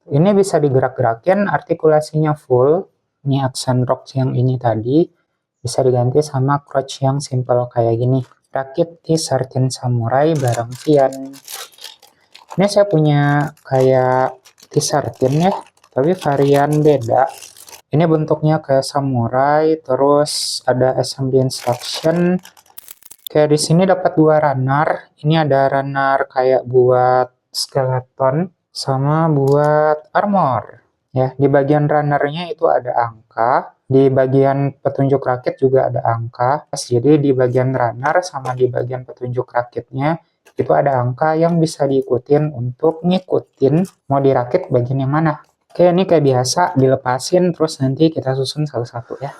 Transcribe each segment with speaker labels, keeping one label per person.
Speaker 1: Ini bisa digerak-gerakin, artikulasinya full. Ini aksen rock yang ini tadi bisa diganti sama crotch yang simple kayak gini. Rakit T13 Samurai bareng Vian. Ini saya punya kayak T13 ya, tapi varian beda. Ini bentuknya kayak samurai, terus ada assembly instruction. Kayak di sini dapat 2 runner. Ini ada runner kayak buat skeleton sama buat armor. Ya, di bagian runnernya itu ada angka, di bagian petunjuk rakit juga ada angka. Jadi di bagian runner sama di bagian petunjuk rakitnya itu ada angka yang bisa diikutin untuk ngikutin mau dirakit bagian yang mana. Oke, ini kayak biasa dilepasin terus nanti kita susun satu-satu ya.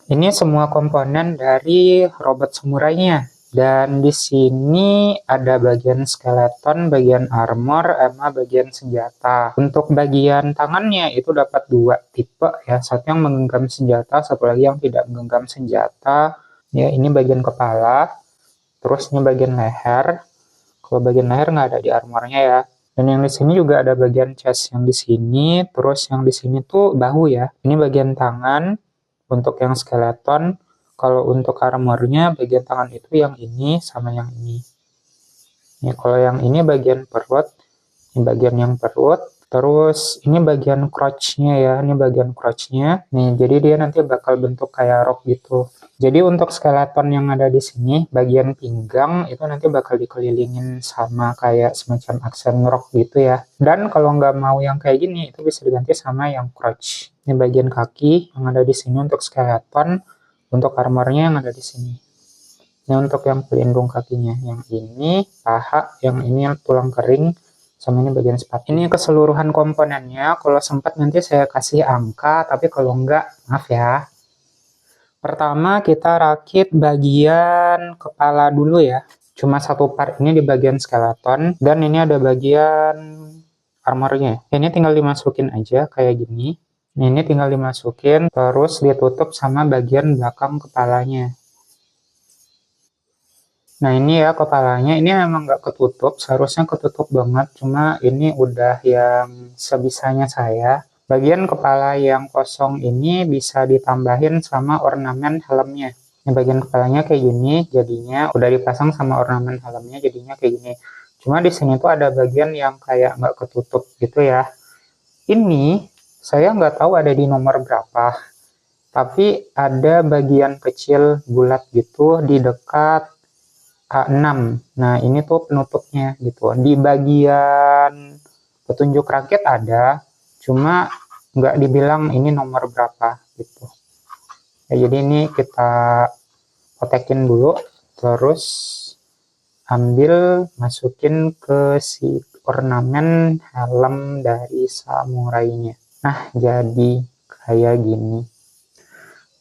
Speaker 1: Ini semua komponen dari robot samurainya. Dan di sini ada bagian skeleton, bagian armor, sama bagian senjata. Untuk bagian tangannya itu dapat 2 tipe ya. Satu yang menggenggam senjata, satu lagi yang tidak menggenggam senjata. Ya, ini bagian kepala. Terus ini bagian leher. Kalau bagian leher nggak ada di armornya ya. Dan yang di sini juga ada bagian chest yang di sini. Terus yang di sini tuh bahu ya. Ini bagian tangan untuk yang skeleton. Kalau untuk armornya bagian tangan itu yang ini sama yang ini. Ini kalau yang ini bagian perut, ini bagian yang perut. Terus ini bagian crotch-nya ya, ini bagian crotch-nya. Nih, jadi dia nanti bakal bentuk kayak rok gitu. Jadi untuk skeleton yang ada di sini, bagian pinggang itu nanti bakal dikelilingin sama kayak semacam aksen rok gitu ya. Dan kalau nggak mau yang kayak gini, itu bisa diganti sama yang crotch. Ini bagian kaki yang ada di sini untuk skeleton. Untuk armornya yang ada di sini. Ini untuk yang pelindung kakinya. Yang ini paha, yang ini tulang kering, sama ini bagian sepatu. Ini keseluruhan komponennya. Kalau sempat nanti saya kasih angka, tapi kalau enggak, maaf ya. Pertama kita rakit bagian kepala dulu ya. Cuma satu part ini di bagian skeleton. Dan ini ada bagian armornya. Ini tinggal dimasukin aja kayak gini. Ini tinggal dimasukin, terus ditutup sama bagian belakang kepalanya. Nah ini ya kepalanya, ini memang nggak ketutup, seharusnya ketutup banget, cuma ini udah yang sebisanya saya. Bagian kepala yang kosong ini bisa ditambahin sama ornamen helmnya. Ini bagian kepalanya kayak gini, jadinya udah dipasang sama ornamen helmnya, jadinya kayak gini. Cuma di sini tuh ada bagian yang kayak nggak ketutup gitu ya. Ini saya nggak tahu ada di nomor berapa, tapi ada bagian kecil bulat gitu di dekat A6. Nah, ini tuh penutupnya gitu. Di bagian petunjuk rakit ada, cuma nggak dibilang ini nomor berapa gitu. Ya, jadi ini kita kotekin dulu, terus ambil masukin ke si ornamen helm dari samurainya. Nah, jadi kayak gini.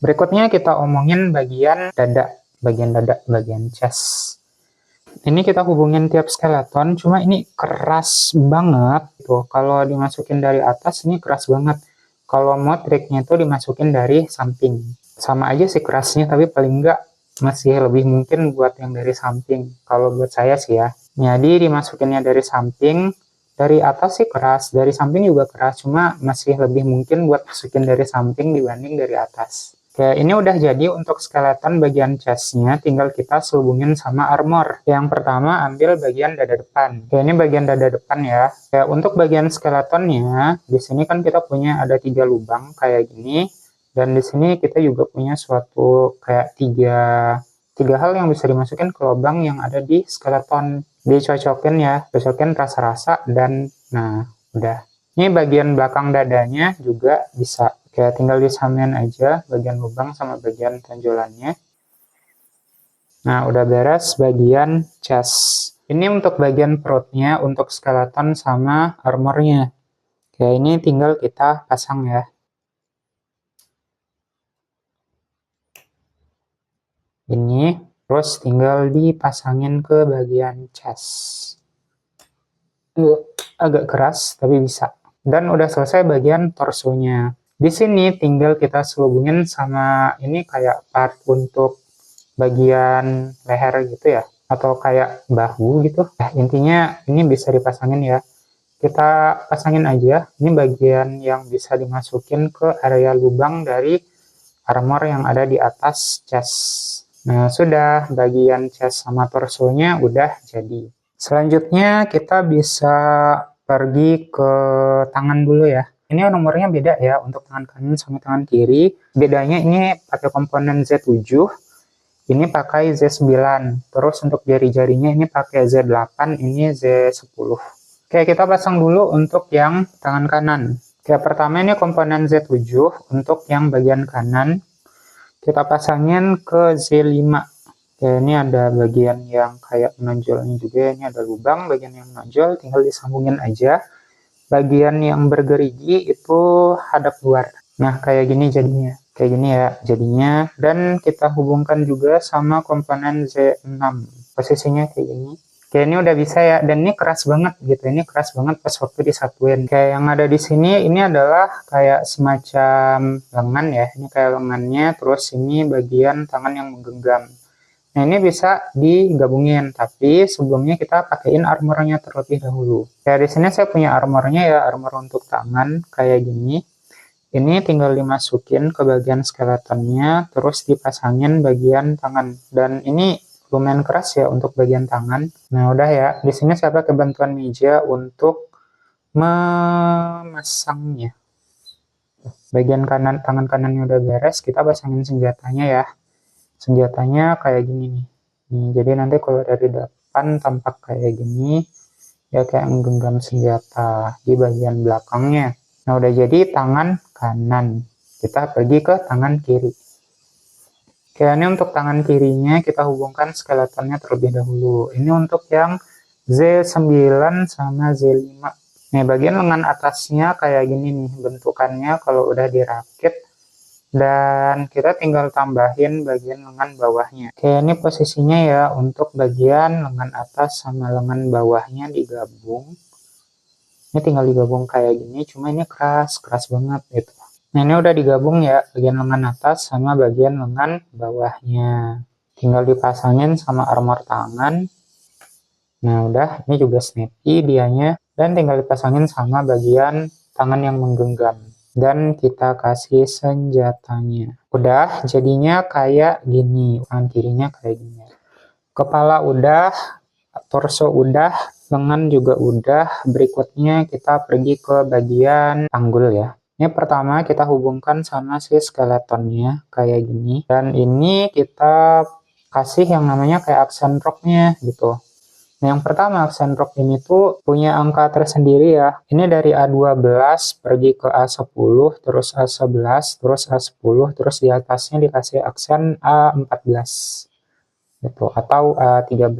Speaker 1: Berikutnya kita omongin bagian dada, bagian chest. Ini kita hubungin tiap skeleton, cuma ini keras banget tuh. Kalau dimasukin dari atas ini keras banget. Kalau mau triknya itu dimasukin dari samping. Sama aja sih kerasnya, tapi paling enggak masih lebih mungkin buat yang dari samping. Kalau buat saya sih ya. Jadi dimasukinnya dari samping, dari atas sih keras, dari samping juga keras, cuma masih lebih mungkin buat masukin dari samping dibanding dari atas. Oke, ini udah jadi untuk skeleton bagian chestnya, tinggal kita selubungin sama armor. Yang pertama ambil bagian dada depan. Oke, ini bagian dada depan ya. Oke, untuk bagian skeletonnya, di sini kan kita punya ada 3 lubang kayak gini. Dan di sini kita juga punya suatu kayak tiga hal yang bisa dimasukin ke lubang yang ada di skeleton. Dicocokin ya, cocokin rasa-rasa dan nah udah. Ini bagian belakang dadanya juga bisa. Kayak tinggal disamain aja bagian lubang sama bagian tonjolannya. Nah, udah beres bagian chest. Ini untuk bagian perutnya, untuk skeleton sama armornya. Kayak ini tinggal kita pasang ya. Ini, terus tinggal dipasangin ke bagian chest. Agak keras, tapi bisa. Dan udah selesai bagian torsonya. Di sini tinggal kita selubungin sama ini kayak part untuk bagian leher gitu ya, atau kayak bahu gitu. Intinya ini bisa dipasangin ya. Kita pasangin aja, ini bagian yang bisa dimasukin ke area lubang dari armor yang ada di atas chest. Nah, sudah bagian chest sama torsonya udah jadi. Selanjutnya kita bisa pergi ke tangan dulu ya. Ini nomornya beda ya untuk tangan kanan sama tangan kiri. Bedanya ini pakai komponen Z7, ini pakai Z9. Terus untuk jari-jarinya ini pakai Z8, ini Z10. Oke, kita pasang dulu untuk yang tangan kanan. Oke, pertama ini komponen Z7 untuk yang bagian kanan. Kita pasangin ke Z5. Oke, ini ada bagian yang kayak menonjolnya juga. Ini ada lubang, bagian yang menonjol, tinggal disambungin aja. Bagian yang bergerigi itu hadap luar. Nah, kayak gini jadinya. Kayak gini ya jadinya. Dan kita hubungkan juga sama komponen Z6. Posisinya kayak gini. Oke, ini udah bisa ya, dan ini keras banget gitu. Ini keras banget pas waktu disatuin. Kayak yang ada di sini, ini adalah kayak semacam lengan ya. Ini kayak lengannya, terus ini bagian tangan yang menggenggam. Nah, ini bisa digabungin, tapi sebelumnya kita pakaiin armornya terlebih dahulu. Kayak di sini saya punya armornya ya, armor untuk tangan kayak gini. Ini tinggal dimasukin ke bagian skeletonnya, terus dipasangin bagian tangan. Dan ini lumayan keras ya untuk bagian tangan. Nah, udah ya. Di sini saya pakai bantuan meja untuk memasangnya. Bagian kanan, tangan kanannya udah beres, kita pasangin senjatanya ya. Senjatanya kayak gini nih. Jadi nanti kalau dari depan tampak kayak gini, ya kayak menggenggam senjata di bagian belakangnya. Nah, udah jadi tangan kanan. Kita pergi ke tangan kiri. Oke, ini untuk tangan kirinya kita hubungkan skeletonnya terlebih dahulu. Ini untuk yang Z9 sama Z5. Nih, bagian lengan atasnya kayak gini nih bentukannya kalau udah dirakit. Dan kita tinggal tambahin bagian lengan bawahnya. Oke, ini posisinya ya untuk bagian lengan atas sama lengan bawahnya digabung. Ini tinggal digabung kayak gini, cuma ini keras banget gitu. Nah, ini udah digabung ya, bagian lengan atas sama bagian lengan bawahnya. Tinggal dipasangin sama armor tangan. Nah, udah, ini juga snappy dianya. Dan tinggal dipasangin sama bagian tangan yang menggenggam. Dan kita kasih senjatanya. Udah, jadinya kayak gini. Tangan kirinya kayak gini. Kepala udah, torso udah, lengan juga udah. Berikutnya kita pergi ke bagian panggul ya. Ini pertama kita hubungkan sama si skeletonnya kayak gini. Dan ini kita kasih yang namanya kayak aksen rocknya gitu. Nah, yang pertama aksen rock ini tuh punya angka tersendiri ya. Ini dari A12 pergi ke A10, terus A11, terus A10, terus di atasnya dikasih aksen A14 gitu, atau A13.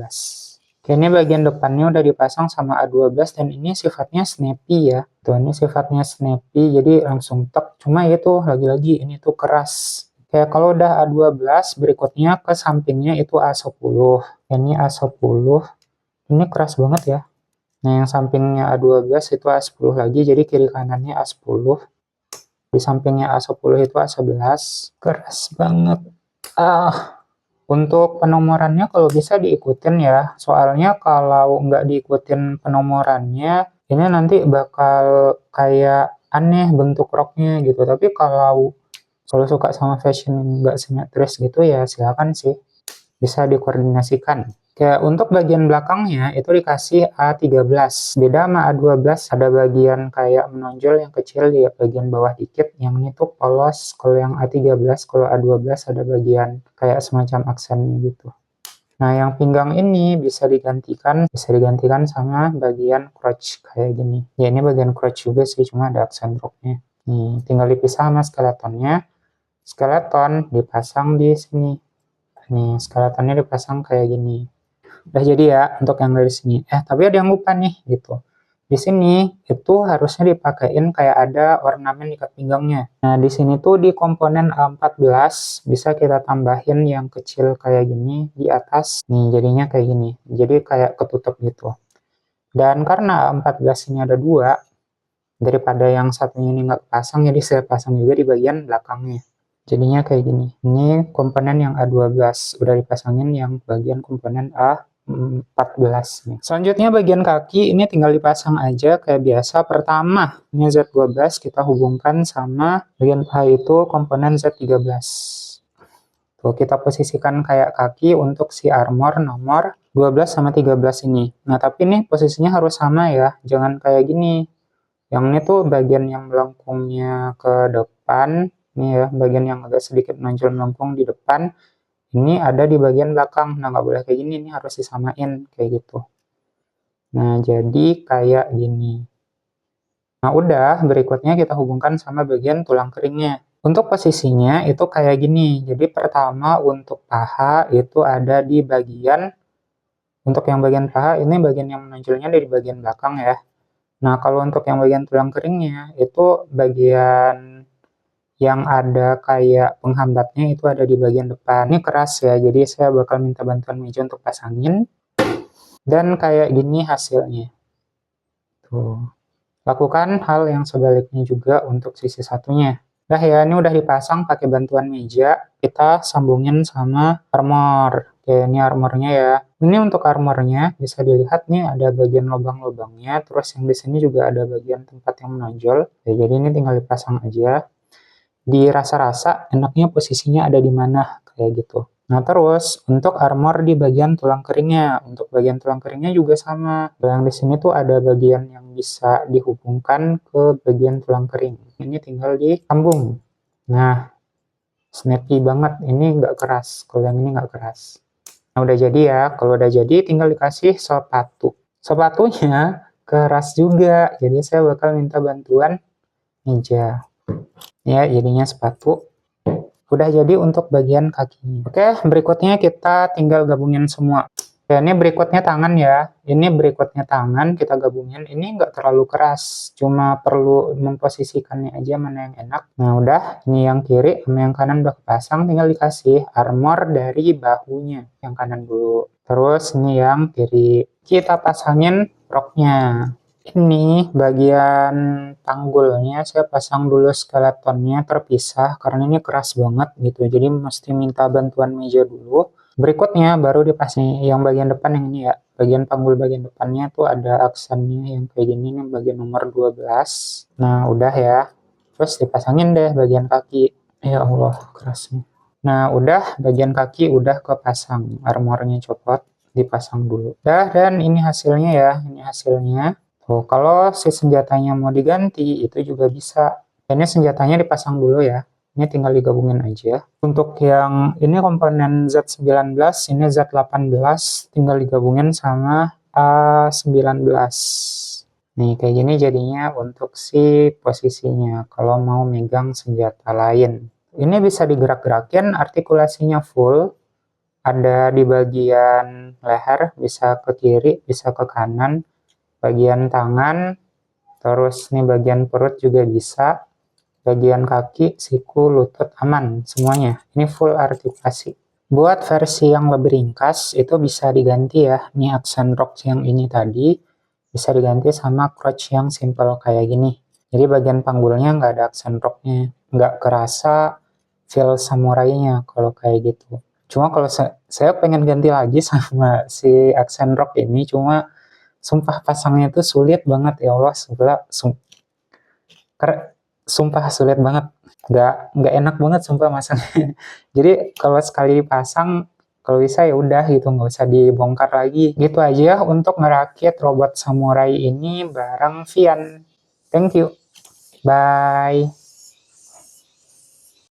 Speaker 1: Oke, ini bagian depannya udah dipasang sama A12 dan ini sifatnya snappy ya. Tuh, ini sifatnya snappy jadi langsung tek. Cuma itu lagi-lagi ini tuh keras. Kayak kalau udah A12 berikutnya ke sampingnya itu A10. Ini A10. Ini keras banget ya. Nah, yang sampingnya A12 itu A10 lagi, jadi kiri kanannya A10. Di sampingnya A10 itu A11. Keras banget. Untuk penomorannya kalau bisa diikutin ya, soalnya kalau nggak diikutin penomorannya, ini nanti bakal kayak aneh bentuk roknya gitu. Tapi kalau suka sama fashion nggak simetris gitu ya silakan sih, bisa dikoordinasikan. Kayak untuk bagian belakangnya itu dikasih A13. Beda sama A12, ada bagian kayak menonjol yang kecil di bagian bawah dikit. Yang ini tuh polos. Kalau yang A13, kalau A12 ada bagian kayak semacam aksennya gitu. Nah, yang pinggang ini bisa digantikan sama bagian crotch kayak gini. Ya, ini bagian crotch juga sih, cuma ada aksen rocknya. Nih, tinggal dipisah sama skeletonnya. Skeleton dipasang di sini. Nih, skeletonnya dipasang kayak gini. Udah jadi ya untuk yang dari sini. Tapi ada yang lupa nih gitu. Di sini itu harusnya dipakein kayak ada ornamen ikat pinggangnya. Nah, di sini tuh di komponen A14 bisa kita tambahin yang kecil kayak gini di atas. Nih, jadinya kayak gini. Jadi kayak ketutup gitu. Dan karena A14 ini ada dua, daripada yang satunya ini nggak pasang, jadi saya pasang juga di bagian belakangnya. Jadinya kayak gini. Ini komponen yang A12 udah dipasangin yang bagian komponen A14. 14 nih. Selanjutnya bagian kaki ini tinggal dipasang aja kayak biasa. Pertama, ini Z12 kita hubungkan sama bagian paha itu komponen Z13. Tuh, kita posisikan kayak kaki untuk si armor nomor 12 sama 13 ini. Nah, tapi nih posisinya harus sama ya, jangan kayak gini. Yang ini tuh bagian yang melengkungnya ke depan, nih ya, bagian yang agak sedikit menonjol melengkung di depan, ini ada di bagian belakang. Nah, nggak boleh kayak gini, ini harus disamain, kayak gitu. Nah, jadi kayak gini. Nah, udah, berikutnya kita hubungkan sama bagian tulang keringnya. Untuk posisinya itu kayak gini. Jadi pertama untuk paha itu ada di bagian, untuk yang bagian paha ini bagian yang menonjolnya dari bagian belakang ya. Nah, kalau untuk yang bagian tulang keringnya itu bagian yang ada kayak penghambatnya itu ada di bagian depan. Ini keras ya, jadi saya bakal minta bantuan meja untuk pasangin. Dan kayak gini hasilnya. Tuh. Lakukan hal yang sebaliknya juga untuk sisi satunya. Nah ya, ini udah dipasang pakai bantuan meja. Kita sambungin sama armor. Oke, ini armornya ya. Ini untuk armornya bisa dilihat nih ada bagian lubang-lubangnya. Terus yang di sini juga ada bagian tempat yang menonjol. Oke, jadi ini tinggal dipasang aja. Dirasa-rasa enaknya posisinya ada di mana kayak gitu. Nah, terus untuk armor di bagian tulang keringnya. Untuk bagian tulang keringnya juga sama. Yang di sini tuh ada bagian yang bisa dihubungkan ke bagian tulang kering. Ini tinggal disambung. Nah, snappy banget. Ini nggak keras. Kalau yang ini nggak keras. Nah, udah jadi ya. Kalau udah jadi tinggal dikasih sepatu. Sepatunya keras juga. Jadi saya bakal minta bantuan meja. Ya, jadinya sepatu. Udah jadi untuk bagian kakinya. Oke, berikutnya kita tinggal gabungin semua. Oke, ini berikutnya tangan ya. Ini berikutnya tangan, kita gabungin. Ini nggak terlalu keras, cuma perlu memposisikannya aja mana yang enak. Nah, udah. Ini yang kiri sama yang kanan udah kepasang, tinggal dikasih armor dari bahunya. Yang kanan dulu. Terus ini yang kiri. Kita pasangin roknya. Ini bagian panggulnya saya pasang dulu skeletonnya terpisah karena ini keras banget gitu. Jadi mesti minta bantuan meja dulu. Berikutnya baru dipasang yang bagian depan yang ini ya. Bagian panggul bagian depannya tuh ada aksennya yang kayak gini nih bagian nomor 12. Nah, udah ya. Terus dipasangin deh bagian kaki. Ya Allah, kerasnya. Nah, udah bagian kaki udah kepasang. Armornya copot, dipasang dulu. Dan ini hasilnya ya. Ini hasilnya. Tuh, kalau si senjatanya mau diganti, itu juga bisa. Ini senjatanya dipasang dulu ya. Ini tinggal digabungin aja. Untuk yang ini komponen Z19, ini Z18, tinggal digabungin sama A19. Nih, kayak gini jadinya untuk si posisinya, kalau mau megang senjata lain. Ini bisa digerak-gerakin, artikulasinya full. Ada di bagian leher, bisa ke kiri, bisa ke kanan. Bagian tangan, terus nih bagian perut juga bisa, bagian kaki, siku, lutut, aman semuanya. Ini full artikulasi. Buat versi yang lebih ringkas, itu bisa diganti ya. Ini aksen rok yang ini tadi, bisa diganti sama crotch yang simple kayak gini. Jadi bagian panggulnya nggak ada aksen roknya, nggak kerasa feel samurainya kalau kayak gitu. Cuma kalau saya pengen ganti lagi sama si aksen rok ini, cuma sumpah pasangnya itu sulit banget ya Allah, sumpah sulit banget, nggak enak banget sumpah masangnya. Jadi kalau sekali pasang, kalau bisa ya udah gitu, nggak usah dibongkar lagi. Gitu aja untuk ngerakit robot samurai ini bareng Vian. Thank you, bye.